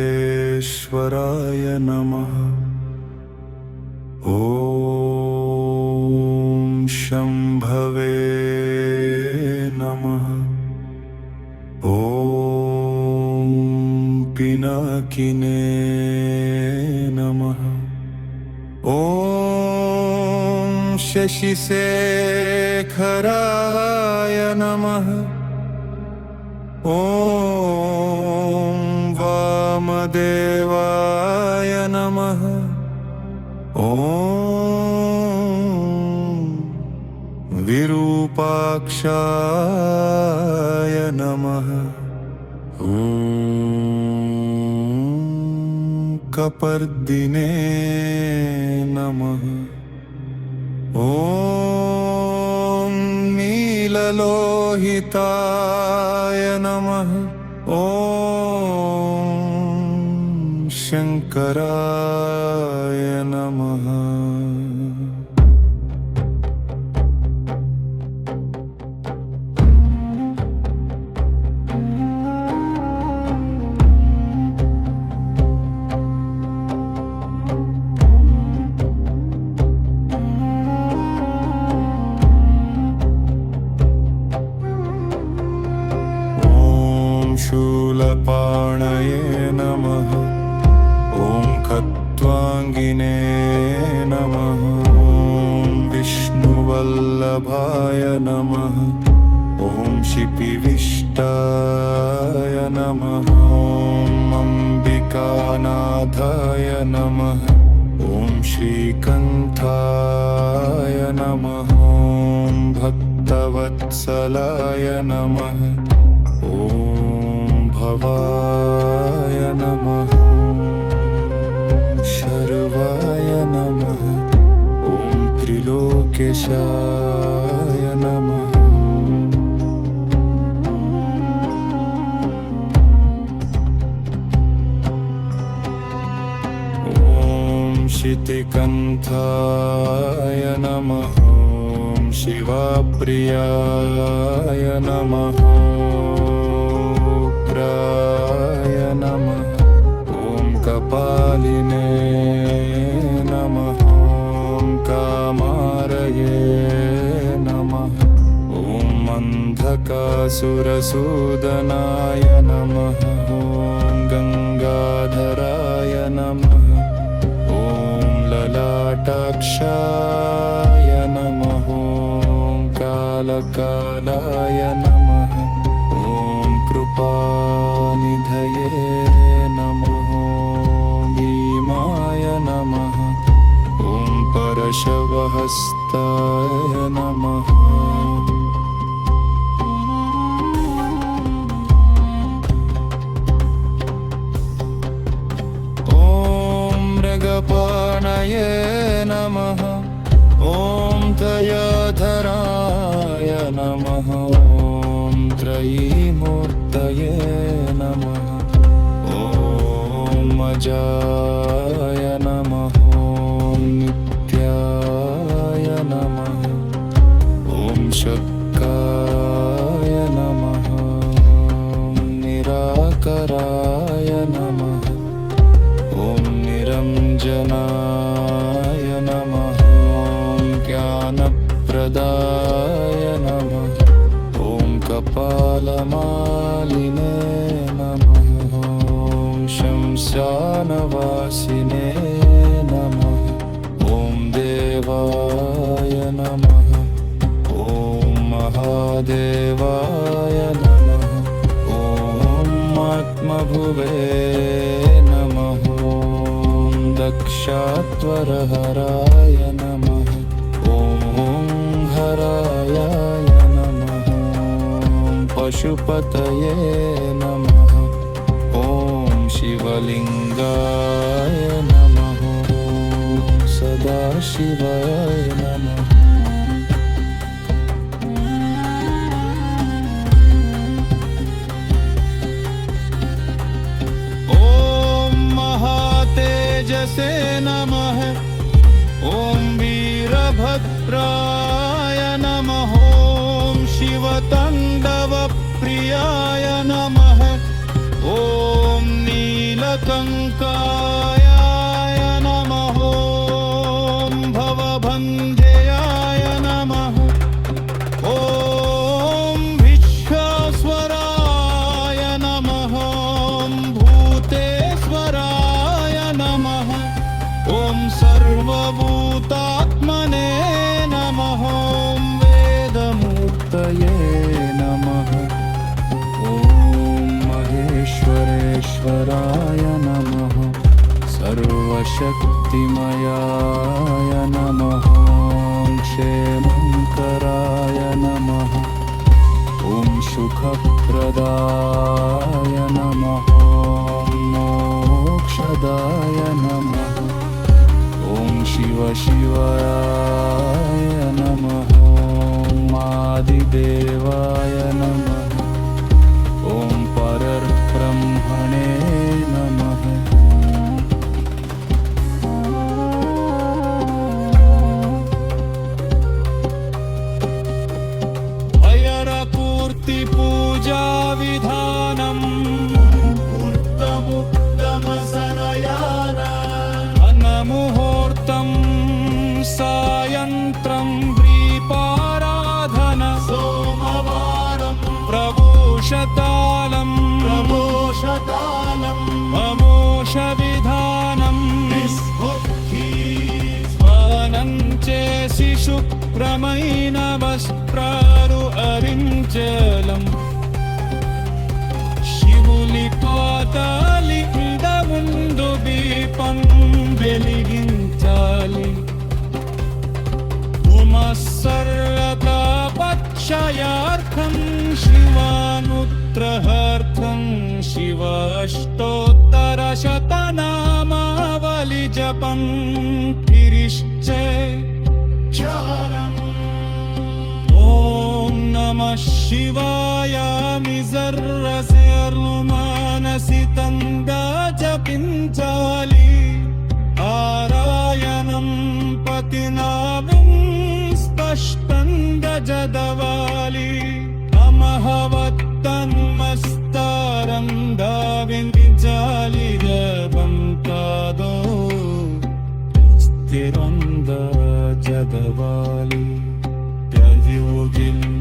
विश्वेश्वराय नमः। ॐ शम्भवे नमः। ॐ पिनाकिने नमः। ॐ शशिशेखराय नमः। ॐ वामदेवाय नमः। ॐ विरूपाक्षाय नमः। ॐ कपर्दिने नमः। ॐ नीललोहिताय नमः। ॐ शङ्कराय नमः। शूलपाणये नमः। ॐ खट्वाङ्गिने नमः। ॐ विष्णुवल्लभाय नमः। ॐ शिपिविष्टाय नमः। ॐ अम्बिकानाथाय नमः। ॐ श्रीकण्ठाय नमः। ॐ भक्तवत्सलाय नमः। ॐ भवाय नमः। शर्वाय नमः। ॐ त्रिलोकेशाय नमः। ॐ शितिकण्ठाय नमः। ॐ शिवाप्रियाय नमः। नमः। ॐ कपालिने नमः। ॐ कामारये नमः। ॐ अन्धकासुरसूदनाय नमः। ॐ गङ्गाधराय नमः। ॐ ललाटाक्षाय नमः। ॐ कालकालाय नमः। ॐ कृपानिधये नमः। भीमाय नमः। ॐ परशवहस्ताय नमः। ॐ मृगपाणये नमः। ॐ तयाधराय नमः। ॐ त्रयीमूर्तये नमः। ॐ अजाय नमः। ॐ नित्याय नमः। ॐ शक्काय नमः। ॐ निराकराय नमः। ॐ निरञ्जनाय नमः। ॐ ज्ञानप्रदाय नमः। ॐ कपालमालिने नमः। ॐ शंसानवासिने नमः। ॐ देवाय नमः। ॐ महादेवाय नमः। ॐ आत्मभुवे नमः। ॐ दक्षात्वरहराय नमः। ॐ हराय नमः। ॐ पशुपतये नमः। ॐ शिवलिङ्गाय नमः। ॐ सदाशिवाय नमः। ॐ महातेजसे नमः। ॐ वीरभद्राय नमः। ॐ शिवताण्डवप्रियाय नमः। ॐ नील भवकङ्कायाय नमः ॐ भवभञ्जयाय नमः ॐ विश्वेश्वराय नमः ॐ भूतेश्वराय नमः ॐ सर्वभूतात्मने नमः ॐ वेदमूर्तये नमः ॐ महेश्वरेश्वराय नमः सर्वशक्तिमयाय नमः ॐ क्षेमङ्कराय नमः ॐ सुखप्रदाय नमः ॐ मोक्षदाय नमः ॐ शिवाय नमः ॐ आदिदेवाय नमः ॐ परब्रह्मणे नमः पूजा विधानम् अनमुहूर्तं सायन्त्रं द्वीपाराधन सोमवारं प्रभूषतालम् अमोष विधानम् స్నానం చేసి శుభ్రమైన వస్త్రాలు అరించలం శివుని పాదాలి ముందు దీపం వెలిగించాలి ఉమస్సర్వతాపక్షయార్థం శివానుగ్రహార్థం శివాష్టోత్తర శతనామావళి జపం తిరిష్చే ఓం నమః శివాయ మిజర్రసేర్లు మానసితంగా జపించాలి ఆరాయణం పతినామం స్పష్టంగా చదవాలి అమహవత్తన్మస్తారం దావించాలి జపం కాదో స్థిరంగా చదవాలి గదిగిల్ల